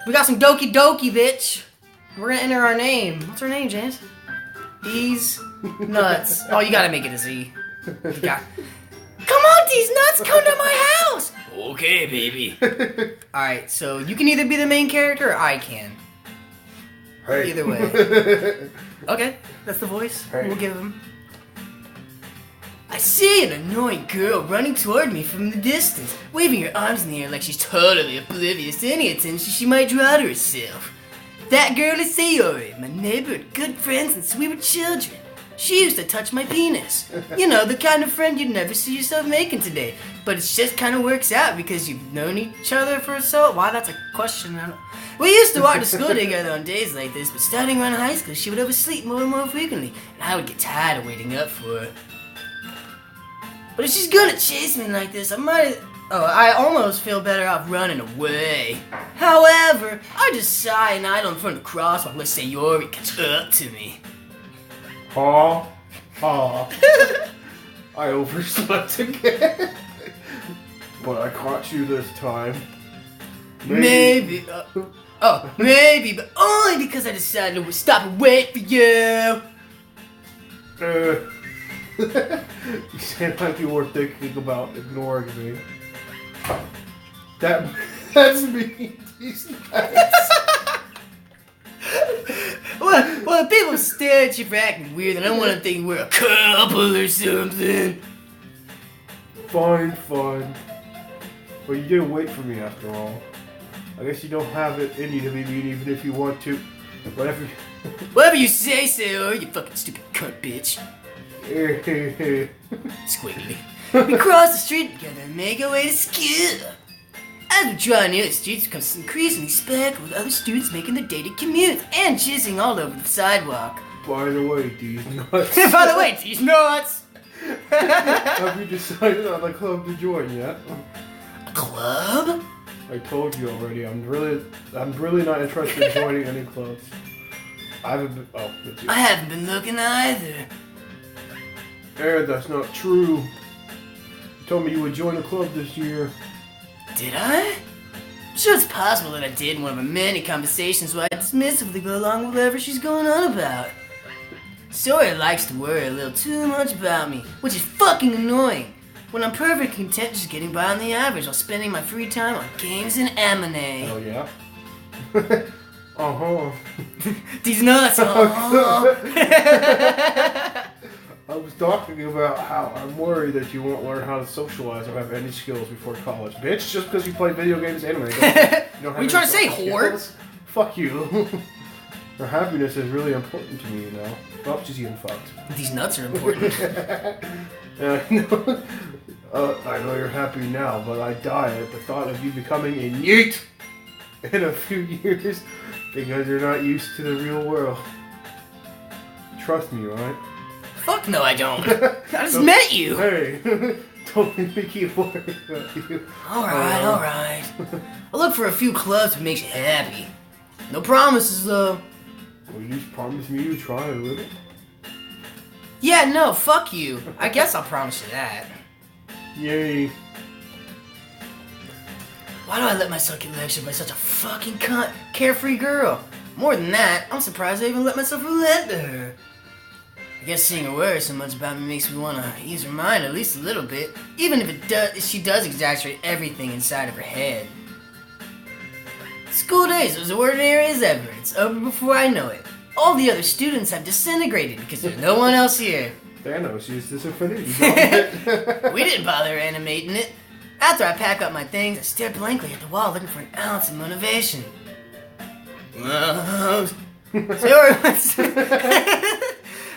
We got some Doki Doki, bitch. We're gonna enter our name. What's our name, James? These nuts. Oh, you gotta make it a Z. Come on, these nuts, come to my house. Okay, baby. Alright, so you can either be the main character or I can. Hey. Either way. Okay, that's the voice. Hey. We'll give him. I see an annoying girl running toward me from the distance, waving her arms in the air like she's totally oblivious to any attention she might draw to herself. That girl is Sayori, my neighbor, good friends, and we were children. She used to touch my penis. You know, the kind of friend you'd never see yourself making today. But it just kind of works out because you've known each other for so... Why, that's a question. We used to walk to school together on days like this, but starting around high school, she would oversleep more and more frequently, and I would get tired of waiting up for her. But if she's gonna chase me like this, I almost feel better off running away. However, I just sigh and idle in front of the crosswalk unless Sayori gets up to me. Ha. I overslept again. But I caught you this time. Maybe, maybe, but only because I decided to stop and wait for you. You sound like you were thinking about ignoring me. That's me. Well, if people stare at you for acting weird, then I want to think we're a couple or something. Fine. But you didn't wait for me after all. I guess you don't have it in you to be mean even if you want to. Whatever you say, Sayori, you fucking stupid cunt bitch. Squiggly. We cross the street together and make our way to school. As we draw near, the streets become increasingly speckled with other students making their daily commutes and jizzing all over the sidewalk. By the way, these nuts. Have you decided on a club to join yet? A club? I told you already. I'm really not interested in joining any clubs. I haven't been. Oh, that's you. I haven't been looking either. Aaron, that's not true. You told me you would join a club this year. Did I? I'm sure it's possible that I did in one of our many conversations where I dismissively go along with whatever she's going on about. Sawyer likes to worry a little too much about me, which is fucking annoying. When I'm perfectly content just getting by on the average while spending my free time on games and anime. Oh yeah? Uh-huh. These nuts, I was talking about how I'm worried that you won't learn how to socialize or have any skills before college. Bitch, just because you play video games and anime. What are you trying to say, whore? Fuck you. Her happiness is really important to me, you know. Oh, she's getting fucked. These nuts are important. I know you're happy now, but I die at the thought of you becoming a yeet in a few years because you're not used to the real world. Trust me, right? Fuck no, I don't. I just met you. Hey, don't make me keep worrying about you. Alright. I'll look for a few clubs that makes you happy. No promises, though. Well, you just promised me you'd try a little. Yeah, no, fuck you. I guess I'll promise you that. Yay. Why do I let myself get lectured by such a fucking cunt, carefree girl? More than that, I'm surprised I even let myself relent to her. I guess seeing her worry so much about me makes me want to ease her mind at least a little bit, even if she does exaggerate everything inside of her head. School days are as ordinary as ever. It's over before I know it. All the other students have disintegrated because there's no one else here. Thanos used this infinity. We didn't bother animating it. After I pack up my things, I stare blankly at the wall looking for an ounce of motivation.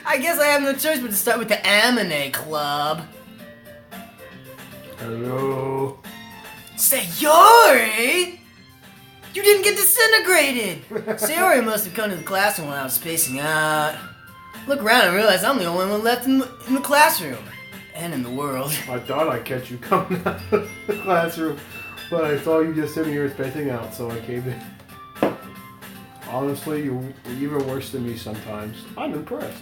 I guess I have no choice but to start with the Anime Club. Hello. Sayori! You didn't get disintegrated! Sayori must have come to the classroom while I was spacing out. Look around and realize I'm the only one left in the classroom. And in the world. I thought I'd catch you coming out of the classroom, but I saw you just sitting here spacing out, so I came in. Honestly, you're even worse than me sometimes. I'm impressed.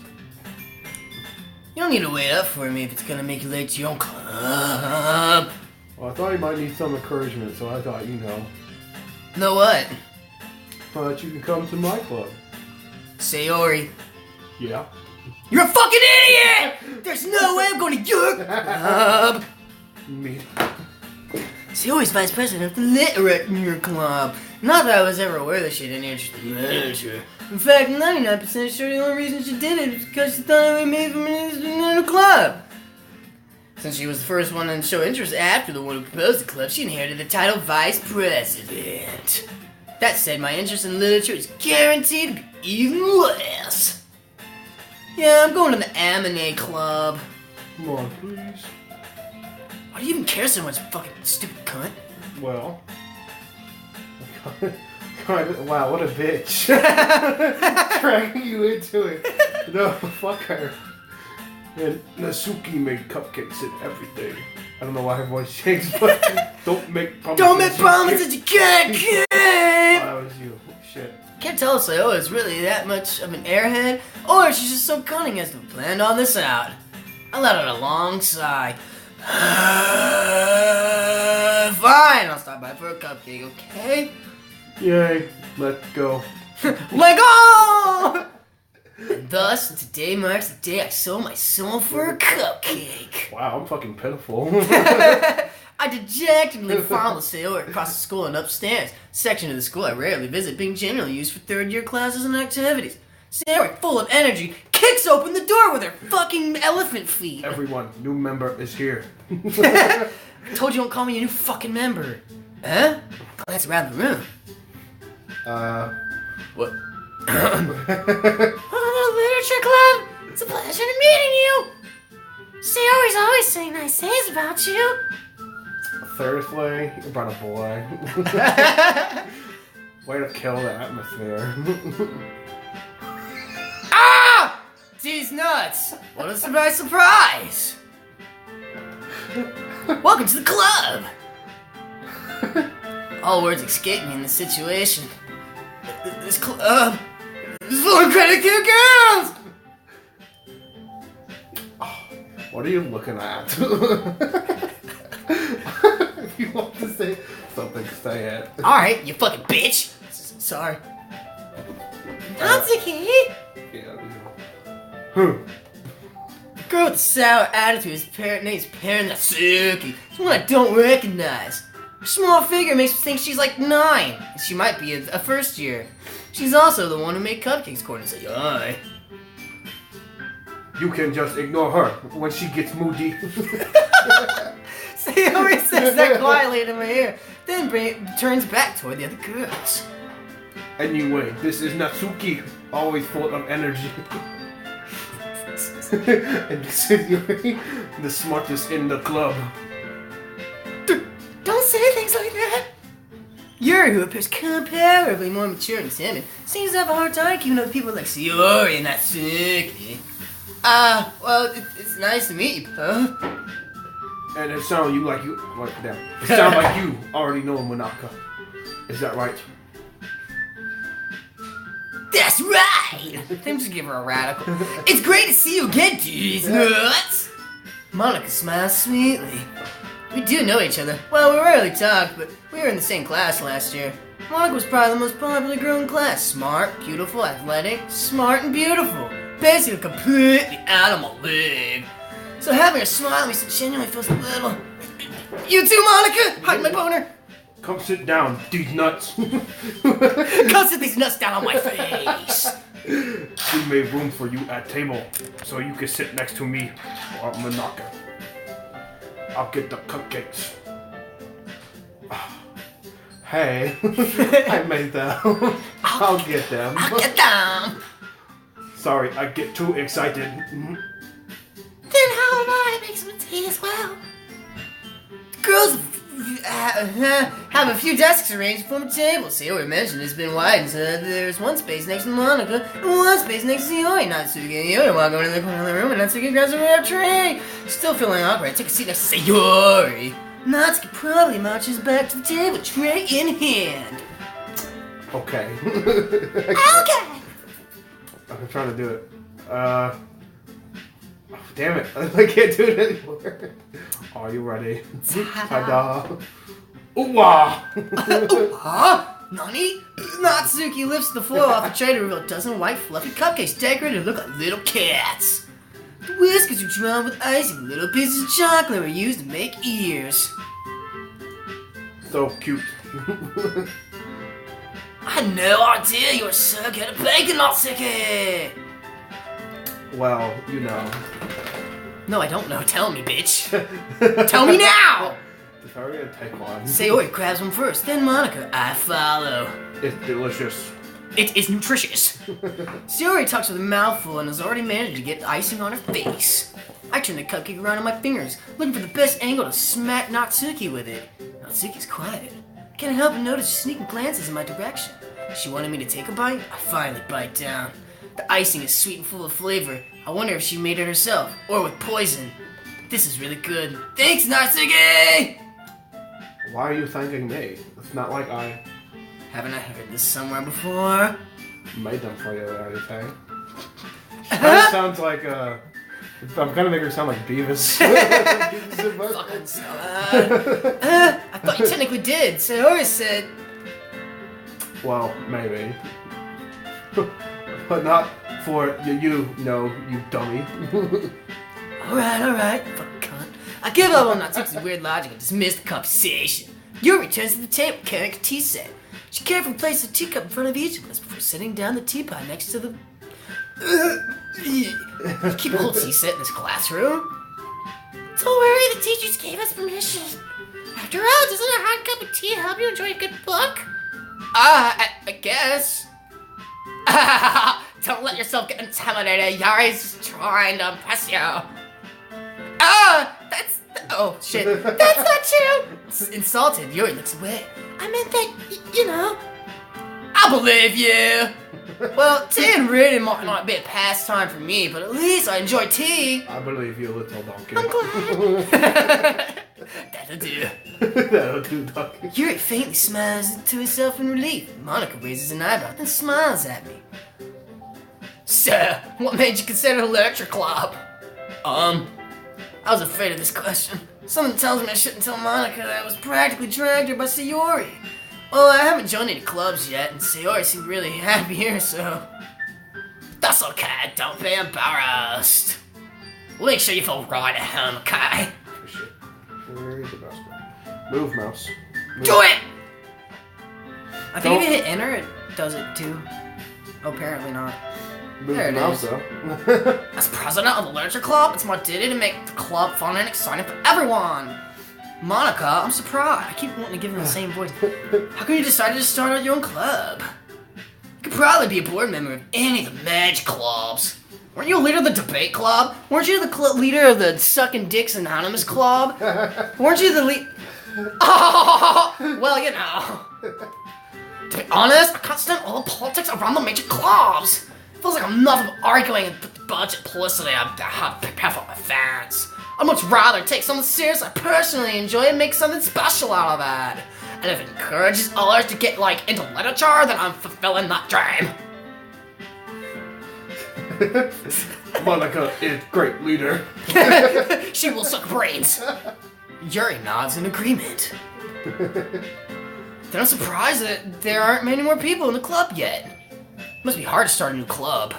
You don't need to wait up for me if it's gonna make you late to your own club. Well, I thought you might need some encouragement, so I thought, you know. Know what? Why don't you can come to my club? Sayori, Yeah. you're a fucking idiot! There's no way I'm going to your club. Me. Sayori's vice president of the Literature Club. Not that I was ever aware that she had any interest in literature. In fact, 99% sure the only reason she did it was because she thought it would be made from in a club. Since she was the first one to show interest after the one who proposed the club, she inherited the title Vice President. That said, my interest in literature is guaranteed to be even less. Yeah, I'm going to the Amine Club. Come on, please. Why do you even care so much, fucking stupid cunt? Well. Wow, what a bitch. Dragging you into it. No, fuck her. And Natsuki made cupcakes and everything. I don't know why her voice changed, but don't make promises. Don't make promises you can't keep! Oh, that was you. Shit. Can't tell if Sayo is really that much of an airhead, or if she's just so cunning as to have planned all this out. I let out a long sigh. Fine, I'll stop by for a cupcake, okay? Yay, let's go. Let go! And thus, today marks the day I sold my soul for a cupcake. Wow, I'm fucking pitiful. I dejectedly followed Sayori across the school and upstairs, section of the school I rarely visit, being generally used for third-year classes and activities. Sayori, full of energy, kicks open the door with her fucking elephant feet. Everyone, new member is here. I told you don't call me a new fucking member. Huh? Glance around the room. What? Literature club? It's a pleasure to meeting you. Sayori's always saying nice things about you. Thursday, you brought a boy. Way to kill the atmosphere. Ah! These nuts! What a surprise! Welcome to the club! All words escape me in this situation. This club is full of credit girls! What are you looking at? If you want to say something, say it. Alright, you fucking bitch! Sorry. Natsuki! Yeah. The girl with the sour attitude is name's Parent Natsuki. It's one I don't recognize. Her small figure makes me think she's like 9. And she might be a first year. She's also the one who made cupcakes according to Sayori. You can just ignore her when she gets moody. Sayori says that quietly into my ear, then turns back toward the other girls. Anyway, this is Natsuki, always full of energy. And Sayori, the smartest in the club. Don't say things like that! Yuri, who appears comparably more mature and timid, seems to have a hard time keeping up with people like Sayori and Natsuki. Well, it's nice to meet you, Poe. And it sounds like you already know Monaka. Is that right? That's right! Things should give her a radical. It's great to see you again, these nuts! Monica smiles sweetly. We do know each other. Well, we rarely talk, but we were in the same class last year. Monica was probably the most popular girl in class. Smart, beautiful, athletic, smart and beautiful. Basically completely out of my league. So having her smile at me so genuinely feels a little... You too, Monica! Hide my boner! Come sit down, these nuts. Come sit these nuts down on my face! We made room for you at table, so you can sit next to me or Monaka. I'll get the cupcakes. Hey, I made them. I'll get them. I'll get them! Sorry, I get too excited. Then how about I make some tea as well? Girls have a few desks arranged from a table. Sayori mentioned it's been widened so that there's one space next to Monica and one space next to Sayori. Natsuki and Yuri walk over to the corner of the room and Natsuki grabs a tray. Still feeling awkward, I take a seat next to Sayori. Natsuki probably marches back to the table, tray in hand. Okay. Okay! I'm trying to do it. Oh, damn it. I can't do it anymore. Are you ready? Ta-da. Ooh-wah! Huh? Nani? Natsuki lifts the foil off the tray to reveal a dozen white fluffy cupcakes decorated to look like little cats. The whiskers were drawn with icing. Little pieces of chocolate were used to make ears. So cute. I had no idea you were so good at baking, Natsuki! Well, you know. No, I don't know. Tell me, bitch. Tell me now! If I were gonna take one. Sayori grabs one first, then Monica. I follow. It's delicious. It is nutritious. Sayori talks with a mouthful and has already managed to get icing on her face. I turn the cupcake around on my fingers, looking for the best angle to smack Natsuki with it. Natsuki's quiet. Can't help but notice sneaking glances in my direction. She wanted me to take a bite. I finally bite down. The icing is sweet and full of flavor. I wonder if she made it herself, or with poison. This is really good. Thanks, Natsuki! Why are you thanking me? It's not like I Haven't I heard this somewhere before? made them for you or anything. That sounds like I'm gonna make her sound like Beavis. Beavis and Butt. Fucking salad. I thought you technically did. Sayori said... Well, maybe. But not for you dummy. Alright. Fuck cunt. I give up on Natsuki's weird logic and dismiss the conversation. Yuri returns to the table carrying a tea set. She carefully places a teacup in front of each of us before setting down the teapot next to the... You keep a whole tea set in this classroom? Don't worry, the teachers gave us permission. After all, doesn't a hot cup of tea help you enjoy a good book? I guess. Don't let yourself get intimidated. Yuri's just trying to impress you. Oh, shit. That's not true. Insulted, Yuri looks away. I meant that, you know. I believe you. Well, tea and reading might not be a pastime for me, but at least I enjoy tea. I believe you, little donkey. I'm glad. That'll do. That'll do, donkey. Yuri faintly smiles to himself in relief. Monica raises an eyebrow, then smiles at me. So, what made you consider the literature club? I was afraid of this question. Something tells me I shouldn't tell Monica that I was practically dragged here by Sayori. Well, I haven't joined any clubs yet, and Sayori seemed really happy here, so... That's okay, don't be embarrassed. We'll make sure you feel right at home, okay? Appreciate it. Where is the basket? Move, mouse. Move. Do it! I think if you hit enter, it does it too. Oh, apparently not. Move There the it mouse, is. though. As president of the literature club, it's my duty to make the club fun and exciting for everyone. Monica, I'm surprised. I keep wanting to give him the same voice. How come you decided to start out your own club? You could probably be a board member of any of the magic clubs. Weren't you a leader of the debate club? Weren't you the leader of the Sucking Dicks Anonymous club? Weren't you the Oh, well, you know. To be honest, I can't stand all the politics around the major clubs. It feels like I'm nothing but arguing and the budget publicity I have to prepare for my fans. I'd much rather take something serious I personally enjoy and make something special out of it. And if it encourages others to get, into literature, then I'm fulfilling that dream. Monica is great leader. She will suck brains. Yuri nods in agreement. Then I'm surprised that there aren't many more people in the club yet. Must be hard to start a new club.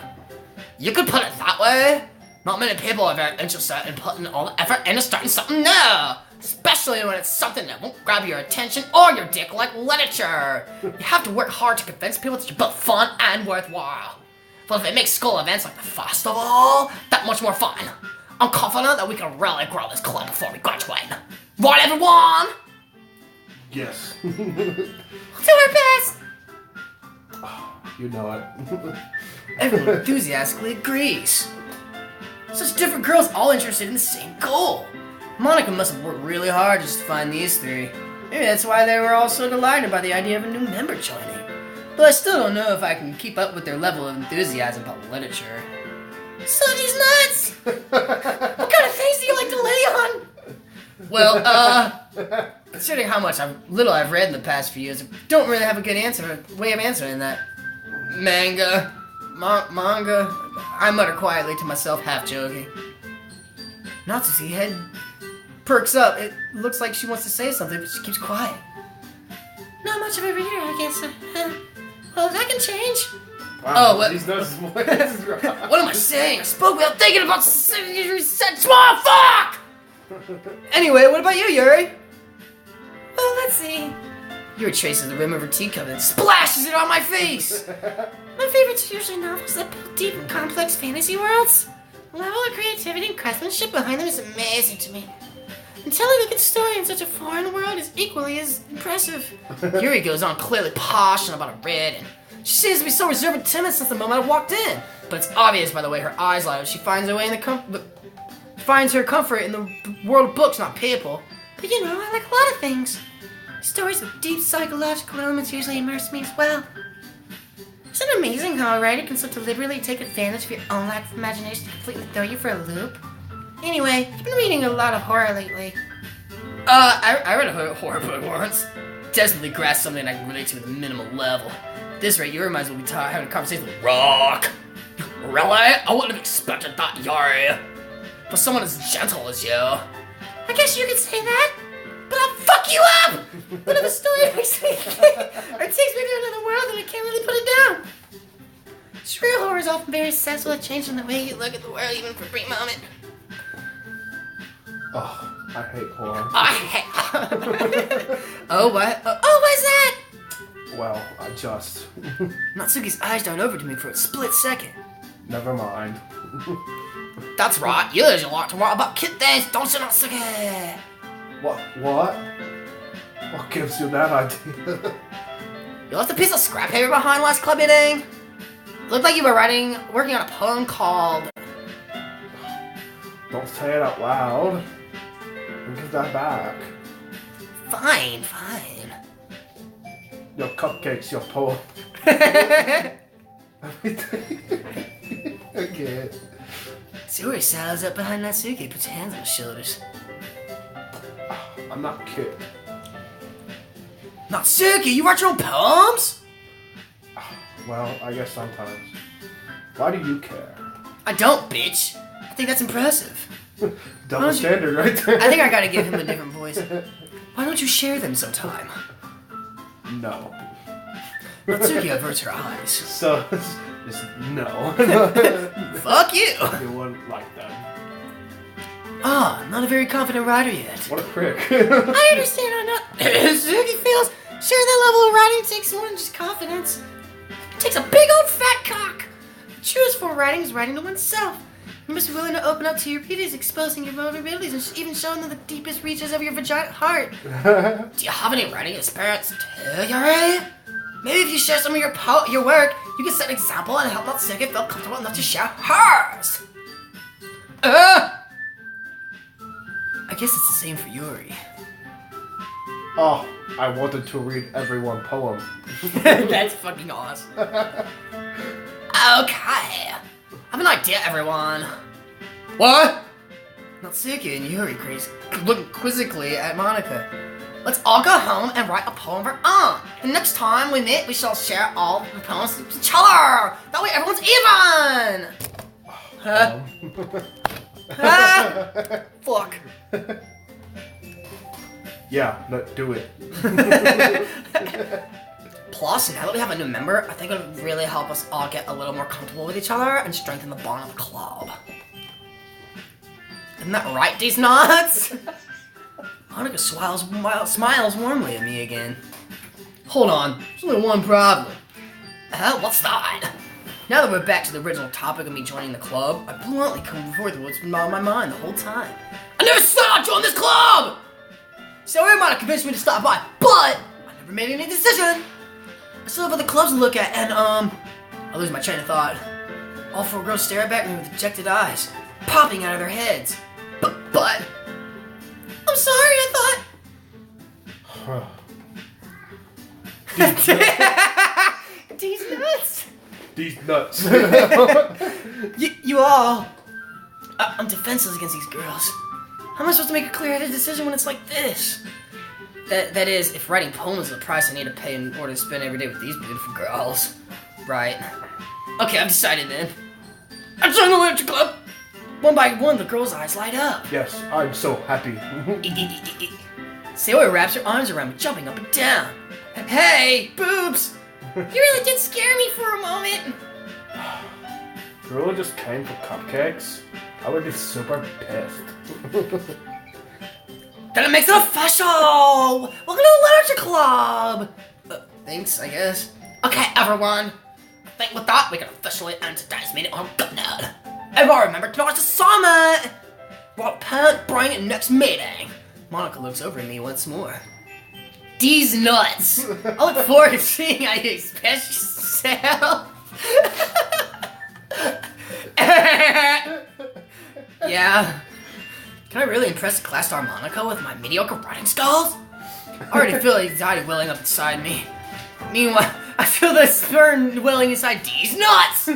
You could put it that way. Not many people are very interested in putting all the effort into starting something new. Especially when it's something that won't grab your attention or your dick like literature. You have to work hard to convince people that you're both fun and worthwhile. But if it makes school events like the festival that much more fun, I'm confident that we can really grow this club before we graduate. Right, everyone? Yes. We'll do our best. You know it. Everyone enthusiastically agrees. Such different girls all interested in the same goal. Monica must have worked really hard just to find these three. Maybe that's why they were all so delighted by the idea of a new member joining. But I still don't know if I can keep up with their level of enthusiasm about literature. So these nuts! What kind of things do you like to lay on? Well, considering how little I've read in the past few years, I don't really have a good way of answering that. Manga. I mutter quietly to myself, half joking. Natsuki's head perks up. It looks like she wants to say something, but she keeps quiet. Not much of a reader, I guess. that can change. Wow, Oh, what? These nuts. What am I saying? I spoke without thinking about small fuck! Anyway, what about you, Yuri? Well, let's see. Yuri traces the rim of her teacup and splashes it on my face! My favorites are usually novels that build deep and complex fantasy worlds. The level of creativity and craftsmanship behind them is amazing to me. And telling a good story in such a foreign world is equally as impressive. Yuri goes on clearly passionate about her read, and she seems to be so reserved and timid since the moment I walked in. But it's obvious by the way her eyes light up. She finds her way in finds her comfort in the world of books, not people. But you know, I like a lot of things. Stories with deep psychological elements usually immerse me as well. Isn't it amazing how a writer can so deliberately take advantage of your own lack of imagination to completely throw you for a loop? Anyway, I've been reading a lot of horror lately. I read a horror book once. Definitely grasped something I can relate to at a minimal level. At this rate, you reminds me we'll be having a conversation with Rock. Really? I wouldn't have expected that, Yuri. For someone as gentle as you. I guess you could say that, but I'll fuck you up! But if a story makes me or takes me to another world, then I can't really put it down. Surreal horror is often very successful at changing the way you look at the world, even for a brief moment. Oh, I hate horror. I hate. Oh, what? Oh, what's that? Well, I just. Natsuki's eyes darted over to me for a split second. Never mind. That's right, you usually like to write about kittens, don't you, Natsuki? What? What gives you that idea? You left a piece of scrap paper behind last club meeting? Looked like you were working on a poem called... Don't say it out loud. And give that back. Fine. Your cupcakes, your poem. Okay. Suri saddles up behind Natsuki, puts hands on his shoulders. I'm not cute. Natsuki, you write your own poems? Well, I guess sometimes. Why do you care? I don't, bitch. I think that's impressive. Double standard right there. I think I gotta give him a different voice. Why don't you share them sometime? No. Natsuki averts her eyes. So, just no. Fuck you! You wouldn't like them. Not a very confident writer yet. What a prick. I understand how not Natsuki feels. Sure, that level of writing takes more than just confidence. It takes a big old fat cock. The truest form of writing is writing to oneself. You must be willing to open up to your readers, exposing your vulnerabilities, and even showing them the deepest reaches of your vagina heart. Do you have any writing experience too, Yuri? Maybe if you share some of your work, you can set an example and help Natsuki feel comfortable enough to share hers. I guess it's the same for Yuri. Oh, I wanted to read everyone poem. That's fucking awesome. Okay. I have an idea, everyone. What? Natsuki and Yuri look quizzically at Monica. Let's all go home and write a poem of our own. And next time we meet, we shall share all the poems with each other. That way everyone's even. Fuck. Yeah, no, do it. Plus, now that we have a new member, I think it would really help us all get a little more comfortable with each other and strengthen the bond of the club. Isn't that right, these nuts? Monica smiles warmly at me again. Hold on, there's only one problem. What's that? Now that we're back to the original topic of me joining the club, I bluntly come forward with what's been on my mind the whole time. I never said I'd join this club! So everyone might have convinced me to stop by, but I never made any decision. I still have other clubs to look at, and I lose my train of thought. All four girls stare back at me with dejected eyes, popping out of their heads. But I'm sorry, I thought. These nuts. These nuts. You all. I'm defenseless against these girls. How am I supposed to make a clear-headed decision when it's like this? That is, if writing poems is the price I need to pay in order to spend every day with these beautiful girls. Right. Okay, I've decided then. I'm joining the literature club! One by one, the girls' eyes light up. Yes, I'm so happy. Sayori wraps her arms around me, jumping up and down. Hey, boobs! You really did scare me for a moment. Gorilla just came for cupcakes? I would be super pissed. Then it makes it official! Welcome to the Literature Club! Thanks, I guess. Okay, everyone. I think with that, we can officially end today's meeting on good note. Everyone remember tonight's assignment! What parent bring it next meeting? Monica looks over at me once more. These nuts! I look forward to seeing how you express yourself. Yeah. Can I really impress class star Monica with my mediocre writing skills? I already feel anxiety welling up inside me. Meanwhile, I feel the spurn welling inside these nuts!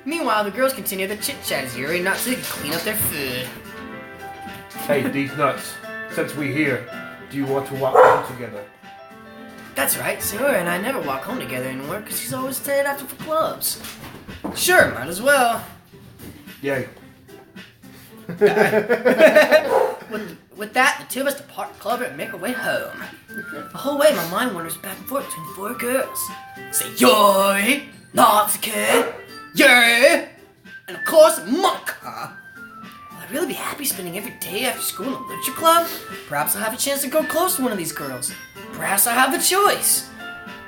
Meanwhile, the girls continue their chit-chat as Yuri and Natsuki clean up their food. Hey, these nuts. Since we're here, do you want to walk home together? That's right, Sayori and I never walk home together anymore because she's always staying after for clubs. Sure, might as well. Yay. With that, the two of us depart the club and make our way home. The whole way, my mind wanders back and forth between four girls. Sayori, Natsuki, Yuri, and of course, Monica. Will I really be happy spending every day after school in the literature club? Perhaps I'll have a chance to go close to one of these girls. Perhaps I have the choice.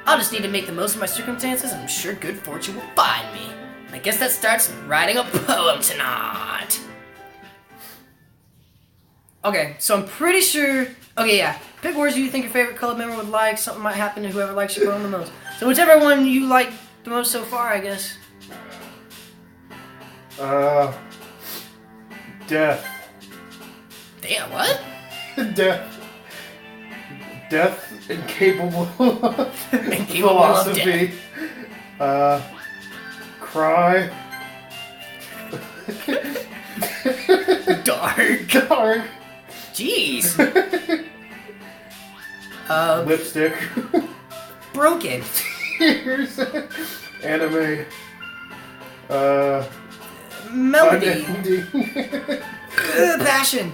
I'll just need to make the most of my circumstances, and I'm sure good fortune will find me. I guess that starts with writing a poem tonight. Okay, so I'm pretty sure... Okay, yeah. Pick words you think your favorite club member would like. Something might happen to whoever likes your poem the most. So whichever one you like the most so far, I guess. Death. Damn, what? Death. Death incapable of Incapable of philosophy. Cry. Dark. Dark. Jeez. Lipstick. Broken. Tears. Anime. Melody. Unending. Passion.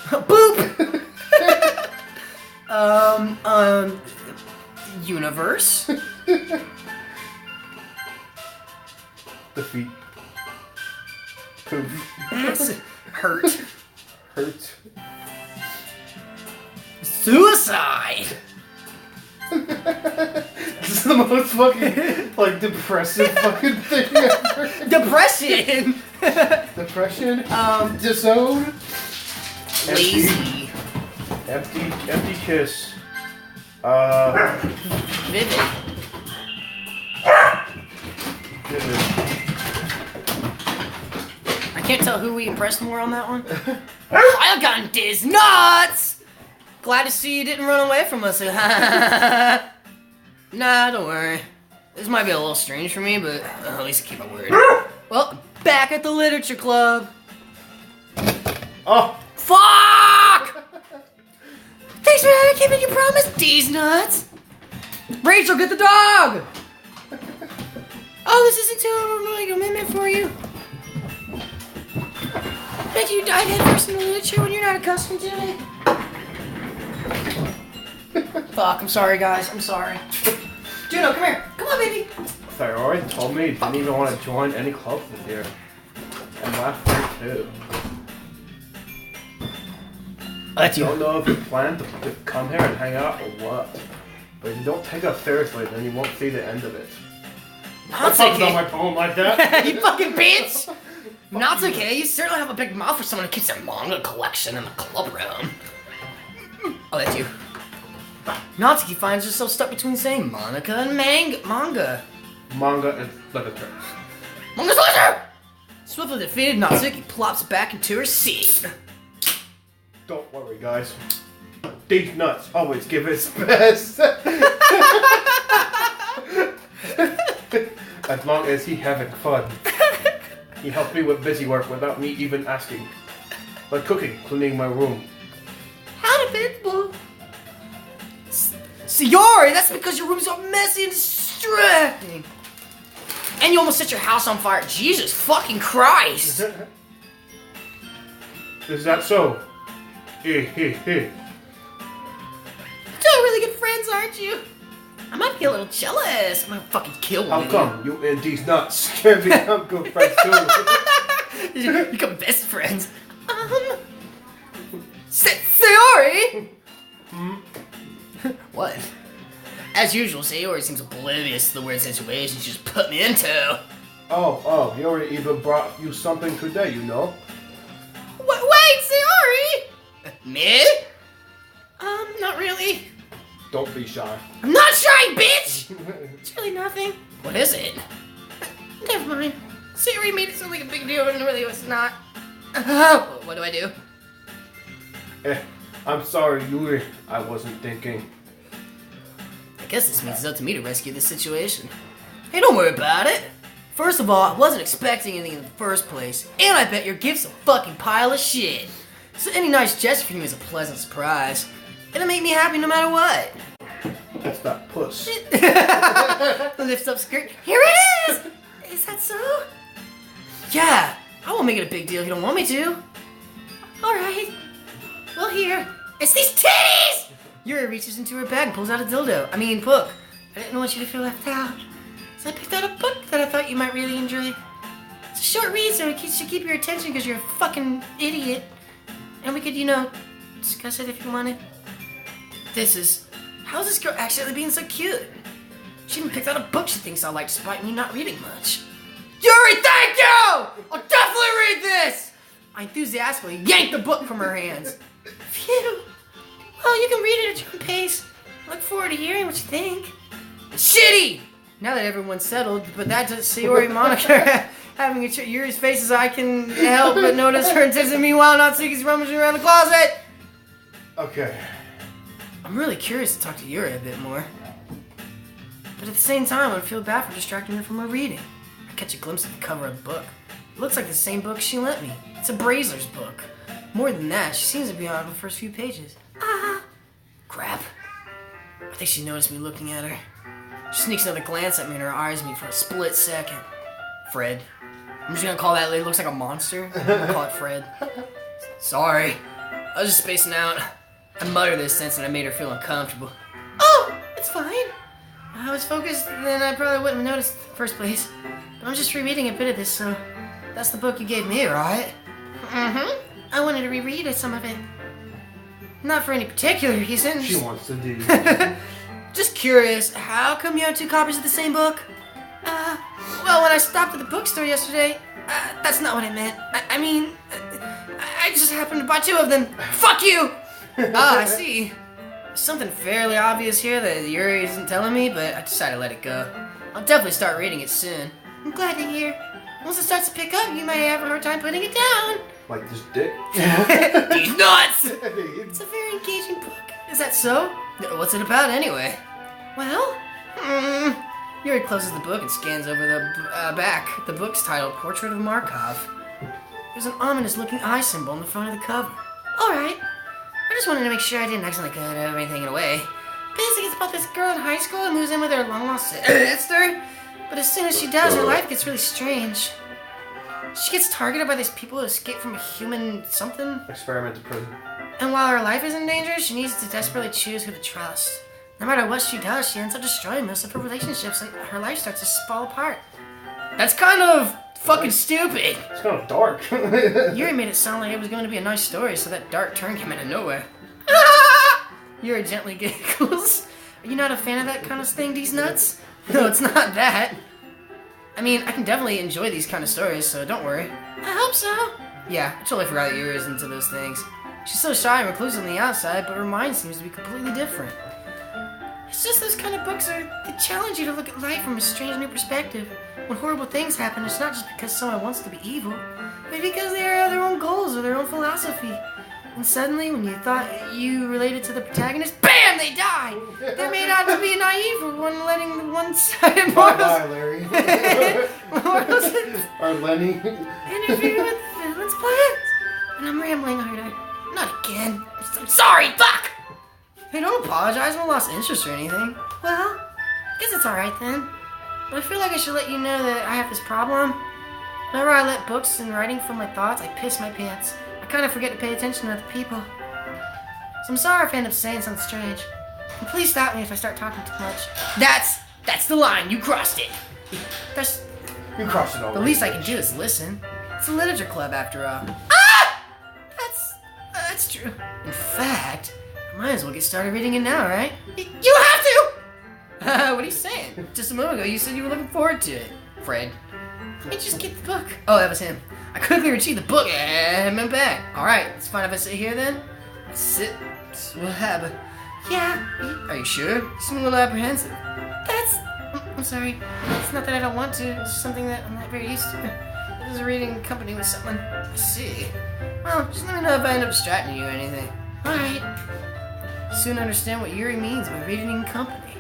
Boop. Universe. Defeat. Poof. Hurt. Hurt. Suicide. This is the most fucking, like, depressive fucking thing ever. Depression. Depression. Disown. Lazy. Empty kiss. Vivid. Vivid. I can't tell who we impressed more on that one. I got these nuts! Glad to see you didn't run away from us. Nah, don't worry. This might be a little strange for me, but at least I keep my word. Well, back at the literature club. Oh! Fuck! Thanks for keeping your promise, these nuts. Rachel, get the dog! Oh, this isn't too like a commitment for you. Bet you dive headfirst in the literature when you're not accustomed to it. Fuck, I'm sorry, guys. I'm sorry. Juno, come here. Come on, baby. Thyroid told me he didn't even want to join any clubs this year. And last year, too. I don't know if you plan to come here and hang out or what. But if you don't take us seriously, then you won't see the end of it. Not Don't talk about my poem like that. You fucking bitch! Not okay. You certainly have a big mouth for someone who keeps their manga collection in the club room. Oh, that's you. Natsuki finds herself stuck between saying Monica and manga. Manga is literature. Manga's literature! Swiftly defeated, Natsuki plops back into her seat. Don't worry, guys. These nuts always give his best. As long as he having fun. He helped me with busy work without me even asking. Like cooking, cleaning my room. How dependable. Sayori, that's because your room's so messy and distracting. And you almost set your house on fire. Jesus fucking Christ. Is that so? Hey. You're two really good friends, aren't you? I might be a little jealous. I might fucking kill one How come you and these nuts can become good friends too? you. Become best friends. Sayori! What? As usual, Sayori seems oblivious to the weird situation she just put me into. Oh, he already even brought you something today, you know? Wait, Sayori! Me? Not really. Don't be shy. I'm not shy, bitch! It's really nothing. What is it? Never mind. Sayori made it sound like a big deal and it really was not. What do I do? I'm sorry, Yuri. I wasn't thinking. I guess this means it's up to me to rescue this situation. Hey, don't worry about it. First of all, I wasn't expecting anything in the first place, and I bet your gift's a fucking pile of shit. So any nice gesture from you is a pleasant surprise. It'll make me happy no matter what. That's that puss. Lifts up skirt. Here it is! Is that so? Yeah, I won't make it a big deal if you don't want me to. Alright. Well, here. It's these titties! Yuri reaches into her bag and pulls out a dildo. Book. I didn't want you to feel left out. So I picked out a book that I thought you might really enjoy. It's a short read, so it should keep your attention because you're a fucking idiot. And we could, discuss it if you wanted. How's this girl actually being so cute? She even picked out a book she thinks I'll like despite me not reading much. Yuri, thank you! I'll definitely read this! I enthusiastically yanked the book from her hands. Phew. Well, you can read it at your own pace. I look forward to hearing what you think. Shitty! Now that everyone's settled, but that's just Sayori moniker. Having Yuri's face as I can help but notice her intention meanwhile not Suki's rummaging around the closet. Okay. I'm really curious to talk to Yuri a bit more. But at the same time, I feel bad for distracting her from her reading. I catch a glimpse of the cover of the book. It looks like the same book she lent me. It's a Brazler's book. More than that, she seems to be on the first few pages. Crap. I think she noticed me looking at her. She sneaks another glance at me and her eyes meet for a split second. Fred. I'm just gonna call that lady, looks like a monster. I'm gonna call it Fred. Sorry. I was just spacing out. I muttered this sense and I made her feel uncomfortable. Oh, it's fine. If I was focused, then I probably wouldn't have noticed in the first place. But I'm just rereading a bit of this, so that's the book you gave me, right? Mm-hmm. I wanted to reread some of it. Not for any particular reason. She wants to do. Just curious, how come you have two copies of the same book? Well, when I stopped at the bookstore yesterday, that's not what I meant. I just happened to buy two of them. Fuck you! I see. There's something fairly obvious here that Yuri isn't telling me, but I decided to let it go. I'll definitely start reading it soon. I'm glad to hear. Once it starts to pick up, you might have a hard time putting it down. Like this dick? These nuts! It's a very engaging book. Is that so? What's it about anyway? Well, Yuri closes the book and scans over the back. The book's titled Portrait of Markov. There's an ominous-looking eye symbol on the front of the cover. Alright. I just wanted to make sure I didn't accidentally cut everything away. Basically, it's about this girl in high school who moves in with her long-lost sister. But as soon as she does, her life gets really strange. She gets targeted by these people who escape from a human something. Experiment to prison. And while her life is in danger, she needs to desperately choose who to trust. No matter what she does, she ends up destroying most of her relationships, and her life starts to fall apart. That's kind of fucking stupid. It's kind of dark. Yuri made it sound like it was going to be a nice story, so that dark turn came out of nowhere. Yuri gently giggles. Are you not a fan of that kind of thing, these nuts? No, it's not that. I can definitely enjoy these kind of stories, so don't worry. I hope so. Yeah, I totally forgot that Yuri's into those things. She's so shy and reclusive on the outside, but her mind seems to be completely different. It's just those kind of books they challenge you to look at life from a strange new perspective. When horrible things happen, it's not just because someone wants to be evil, but because they have their own goals or their own philosophy. And suddenly, when you thought you related to the protagonist, BAM! They die! They're made out to be naive or letting the one-sided morals... Bye, Larry. Or Lenny. Interfere with the villain's plans. And I'm rambling harder. Not again. I'm sorry, fuck! Hey, don't apologize. I lost interest or anything. Well, I guess it's alright then. But I feel like I should let you know that I have this problem. Whenever I let books and writing fill my thoughts, I piss my pants. I kind of forget to pay attention to other people. So I'm sorry if I end up saying something strange. Please stop me if I start talking too much. That's the line. You crossed it. That's You crossed it all. the least I can do is listen. It's a literature club after all. Ah! That's true. In fact, I might as well get started reading it now, right? You have to! What are you saying? Just a moment ago, you said you were looking forward to it, Fred. Let me just get the book. Oh, that was him. I quickly retrieved the book and went back. Alright, it's fine if I sit here then? Sit? What happened? Yeah. Are you sure? You seem a little apprehensive. I'm sorry. It's not that I don't want to. It's just something that I'm not very used to. It was a reading company with someone. I see. Well, just let me know if I end up distracting you or anything. Alright. You soon understand what Yuri means by reading in company.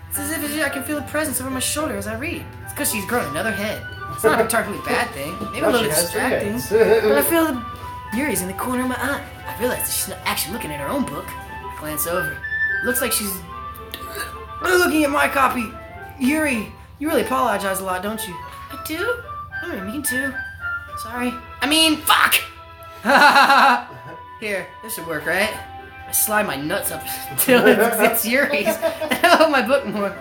It's as if I can feel the presence over my shoulder as I read. It's because she's grown another head. It's not a particularly bad thing. Maybe a little distracting. But I feel that Yuri's in the corner of my eye. I realize that she's not actually looking at her own book. I glance over. It looks like she's looking at my copy. Yuri, you really apologize a lot, don't you? I do? I don't mean to. Sorry. I mean, fuck! Here, this should work, right? I slide my nuts up until it's Yuri's. I love my book more.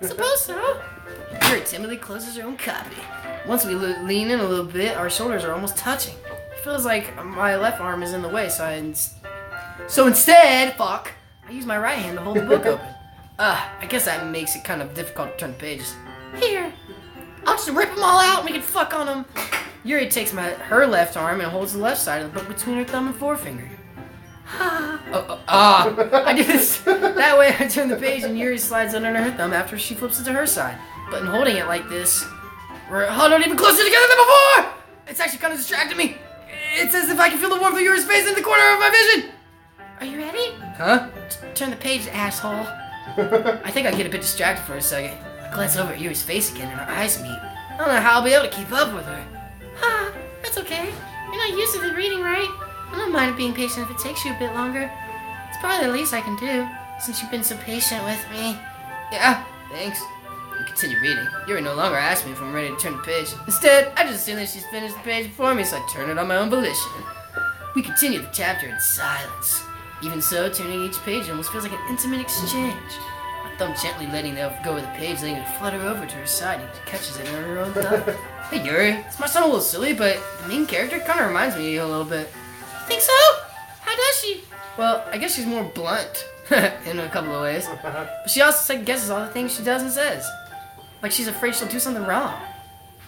Suppose so. Yuri timidly closes her own copy. Once we lean in a little bit, our shoulders are almost touching. It feels like my left arm is in the way, so instead, fuck, I use my right hand to hold the book open. I guess that makes it kind of difficult to turn the pages. Here, I'll just rip them all out and we can fuck on them. Yuri takes her left arm and holds the left side of the book between her thumb and forefinger. I do this. That way I turn the page and Yuri slides under her thumb after she flips it to her side. But in holding it like this, we're huddled even closer together than before! It's actually kind of distracting me. It's as if I can feel the warmth of Yuri's face in the corner of my vision. Are you ready? Huh? Turn the page, asshole. I think I get a bit distracted for a second. I glance over at Yuri's face again and our eyes meet. I don't know how I'll be able to keep up with her. That's okay. You're not used to the reading, right? I don't mind being patient if it takes you a bit longer. It's probably the least I can do, since you've been so patient with me. Yeah, thanks. We continue reading. Yuri no longer asks me if I'm ready to turn the page. Instead, I just assume that she's finished the page before me, so I turn it on my own volition. We continue the chapter in silence. Even so, turning each page almost feels like an intimate exchange. My thumb gently letting go of the page, letting it flutter over to her side, and she catches it on her own thumb. Hey Yuri, this might sound a little silly, but the main character kind of reminds me a little bit. Think so? How does she? Well, I guess she's more blunt in a couple of ways. But she also second guesses all the things she does and says. Like she's afraid she'll do something wrong.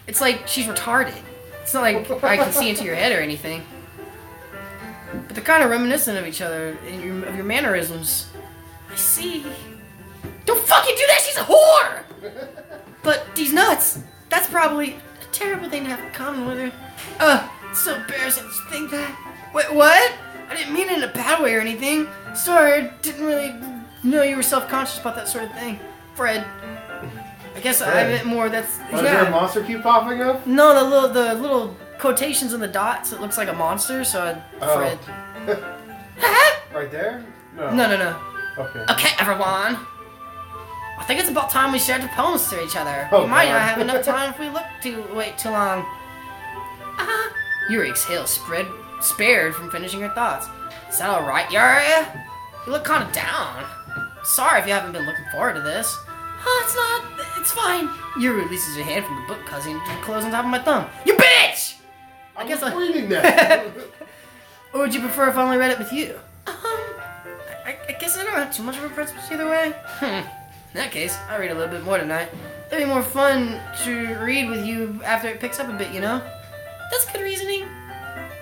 It's like she's retarded. It's not like I can see into your head or anything. But they're kind of reminiscent of each other, of your mannerisms. I see. Don't fucking do that, she's a whore! But these nuts, that's probably a terrible thing to have in common with her. It's so embarrassing to think that. Wait, what? I didn't mean it in a bad way or anything. Sorry, didn't really know you were self-conscious about that sort of thing. Fred. I guess Fred. I meant more, that's... Is there a monster keep popping up? No, the little quotations in the dots, it looks like a monster, so Fred. Right there? No. Okay. Okay, everyone. I think it's about time we shared the poems to each other. Oh, we might God. not have enough time if we wait too long. Yuri exhales, spared from finishing her thoughts. Is that alright, Yuri? You look kind of down. Sorry if you haven't been looking forward to this. It's not. It's fine. Yuri releases her hand from the book, causing it to close on top of my thumb. You bitch! I guess I'm reading that. Or would you prefer if I only read it with you? I guess I don't have too much of a preference either way. In that case, I'll read a little bit more tonight. It'd be more fun to read with you after it picks up a bit, you know? That's good reasoning.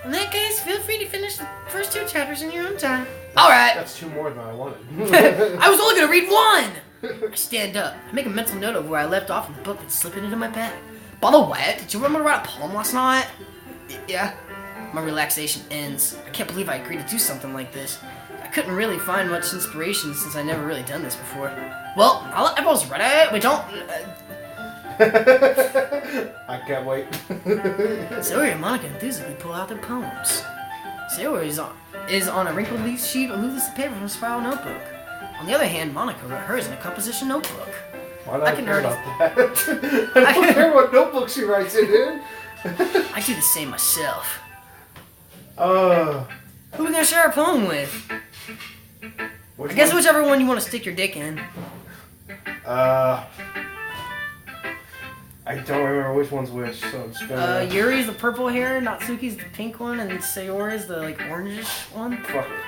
In that case, feel free to finish the first 2 chapters in your own time. Alright! That's 2 more than I wanted. I was only gonna read 1! I stand up. I make a mental note of where I left off in the book and slip it into my bag. By the way, did you remember to write a poem last night? Yeah. My relaxation ends. I can't believe I agreed to do something like this. I couldn't really find much inspiration since I'd never really done this before. Well, I'll let everyone's read it. We don't... I can't wait. Sayori and Monica enthusiastically pull out their poems. Sayori is on a wrinkled leaf sheet of loose paper from a spiral notebook. On the other hand, Monica wrote hers in a composition notebook. Why do I care about that? I don't care what notebook she writes it in. I do the same myself. Who are we gonna share our poem with? I guess whichever one you want to stick your dick in. I don't remember which one's which, so I'm just gonna... Yuri's the purple hair, Natsuki's the pink one, and Sayori's the, like, orangish one. Fuck it.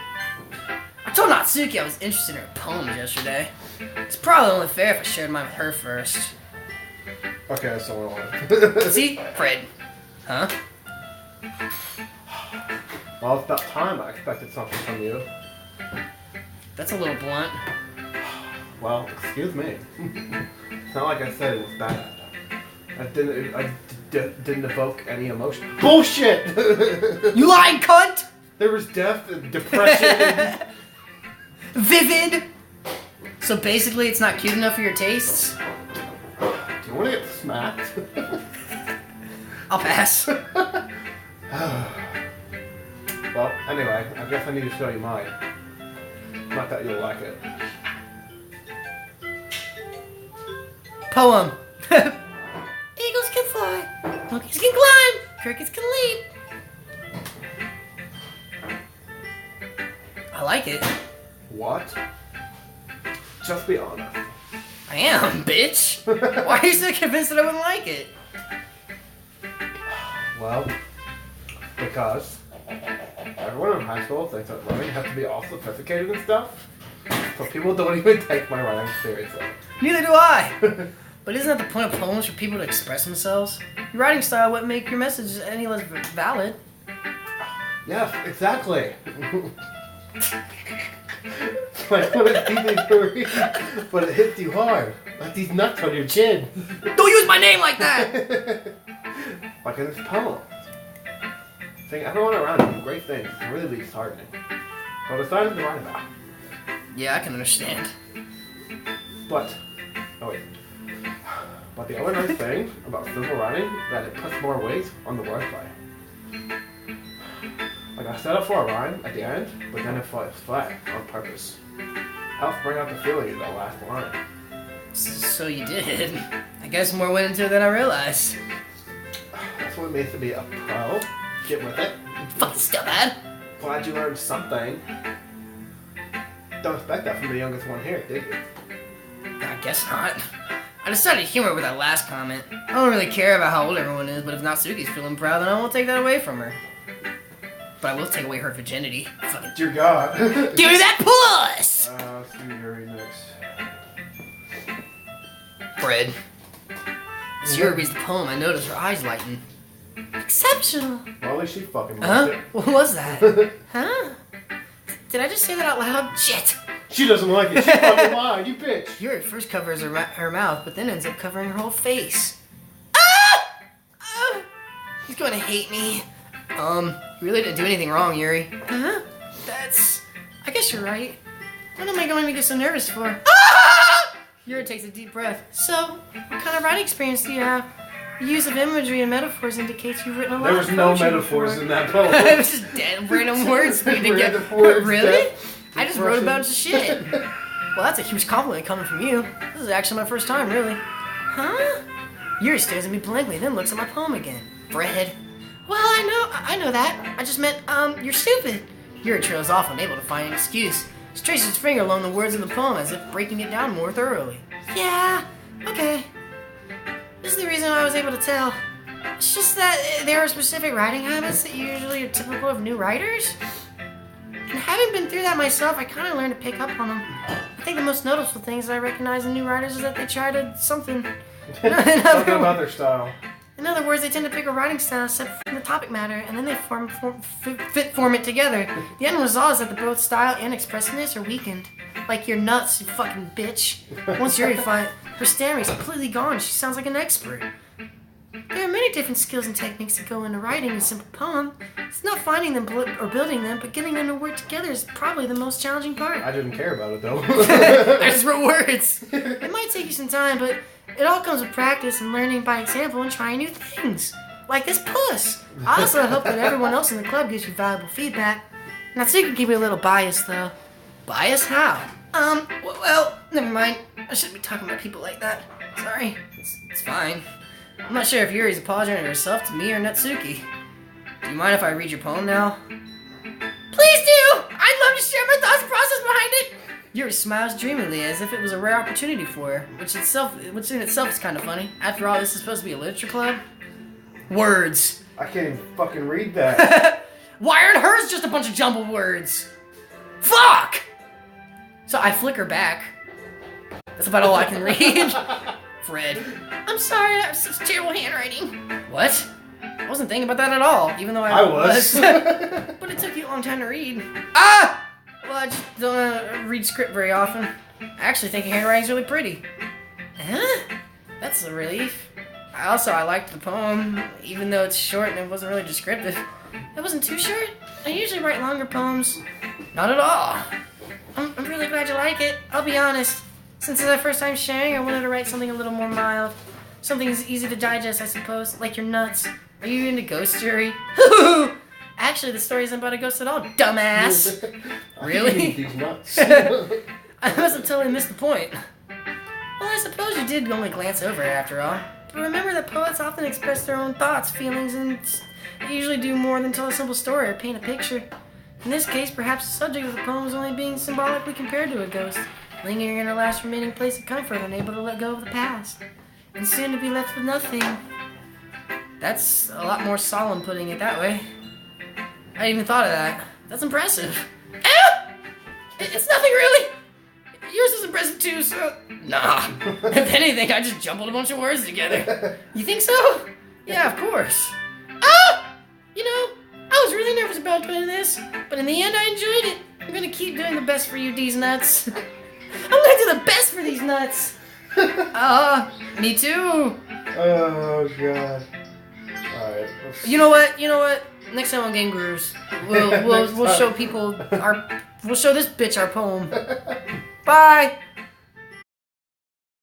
I told Natsuki I was interested in her poems yesterday. It's probably only fair if I shared mine with her first. Okay, that's all I wanted. See? Fred. Huh? Well, it's about time I expected something from you. That's a little blunt. Well, excuse me. It's not like I said it was bad. I didn't evoke any emotion. Bullshit! You lying cunt! There was death and depression and... Vivid! So basically it's not cute enough for your tastes? Do you want to get smacked? I'll pass. Well, anyway, I guess I need to show you mine. Not that you'll like it. Poem. Eagles can fly, monkeys can climb, crickets can leap. I like it. What? Just be honest. I am, bitch. Why are you so convinced that I wouldn't like it? Well, because everyone in high school thinks that writing has to be all sophisticated and stuff. So people don't even take my writing seriously. Neither do I. But isn't that the point of poems, for people to express themselves? Your writing style wouldn't make your message any less valid. Yes, exactly. Like when it's easy to read, but it hits you hard. Like these nuts on your chin. Don't use my name like that! Like in this poem. Seeing everyone around you do great things is really disheartening. So I decided to write about it. Yeah, I can understand. But, oh wait. But the other nice thing about simple writing is that it puts more weight on the wordplay. Like I set up for a rhyme at the end, but then it falls flat on purpose. Helps bring out the feeling in the last line. So you did. I guess more went into it than I realized. That's what it means to be a pro. Get with it. Fucking still bad. Glad you learned something. Don't expect that from the youngest one here, did you? I guess not. I decided to humor with that last comment. I don't really care about how old everyone is, but if Natsuki's feeling proud, then I won't take that away from her. But I will take away her virginity. Fucking Dear God. give me that puss! See Yuri next. Fred. As Yuri reads the poem, I noticed her eyes lighten. Exceptional. Well, at least she fucking liked Huh? it. What was that? Huh? Did I just say that out loud? Shit! She doesn't like it. She fucking lied. You bitch. Yuri first covers her mouth, but then ends up covering her whole face. Ah! He's going to hate me. You really didn't do anything wrong, Yuri. Huh? I guess you're right. What am I going to get so nervous for? Ah! Yuri takes a deep breath. So, what kind of writing experience do you have? The use of imagery and metaphors indicates you've written a lot There of was no poetry metaphors before. in that poem. It was just dead random words for you to get. Random words, Really? death, I just wrote a depression. bunch of shit. Well, that's a huge compliment coming from you. This is actually my first time, really. Huh? Yuri stares at me blankly, then looks at my poem again. Fred. Well, I know that. I just meant, you're stupid. Yuri trails off, unable to find an excuse. She traces his finger along the words in the poem as if breaking it down more thoroughly. Yeah, okay. This is the reason I was able to tell. It's just that there are specific writing habits that usually are typical of new writers. And having been through that myself, I kind of learned to pick up on them. I think the most noticeable things I recognize in new writers is that they try to something. Something about their style. In other words, they tend to pick a writing style separate from the topic matter, and then they form it together. The end result is that the both style and expressiveness are weakened. Like your nuts, you fucking bitch. Once Yuri finds her stammering's completely gone, she sounds like an expert. There are many different skills and techniques that go into writing a simple poem. It's not finding them or building them, but getting them to work together is probably the most challenging part. I didn't care about it though. I just wrote words. It might take you some time, but it all comes with practice and learning by example and trying new things. Like this puss. I also hope that everyone else in the club gives you valuable feedback. Natsuki can be a little biased though. Biased? How? Well, never mind. I shouldn't be talking about people like that. Sorry. It's fine. I'm not sure if Yuri's apologizing to herself, to me, or Natsuki. Do you mind if I read your poem now? Please do! I'd love to share my thoughts and process behind it! Yuri smiles dreamily as if it was a rare opportunity for her, which in itself is kind of funny. After all, this is supposed to be a literature club. Words. I can't even fucking read that. Why aren't hers just a bunch of jumbled words? Fuck! So I flicker back. That's about all I can read. Fred. I'm sorry, I have such terrible handwriting. What? I wasn't thinking about that at all, even though I was. But it took you a long time to read. Ah! Well, I just don't read script very often. I actually think your handwriting's really pretty. Huh? That's a relief. I liked the poem, even though it's short and it wasn't really descriptive. It wasn't too short. I usually write longer poems. Not at all. I'm really glad you like it. I'll be honest. Since it's our first time sharing, I wanted to write something a little more mild. Something easy to digest, I suppose, like your nuts. Are you into ghost story? Actually, the story isn't about a ghost at all, dumbass. Really? These nuts. I must have totally missed the point. Well, I suppose you did only glance over it after all. But remember that poets often express their own thoughts, feelings, and they usually do more than tell a simple story or paint a picture. In this case, perhaps the subject of the poem is only being symbolically compared to a ghost, lingering in her last remaining place of comfort, unable to let go of the past, and soon to be left with nothing. That's a lot more solemn putting it that way. I hadn't even thought of that. That's impressive. Ah! It's nothing really. Yours is impressive too, so... Nah. If anything, I just jumbled a bunch of words together. You think so? Yeah, of course. Ah! You know, I was really nervous about doing this, but in the end I enjoyed it. I'm gonna keep doing the best for you, these nuts. I'm gonna do the best for these nuts. Me too. Oh, God. Alright. You know what? Next time on Game Grooves, we'll show people we'll show this bitch our poem. Bye!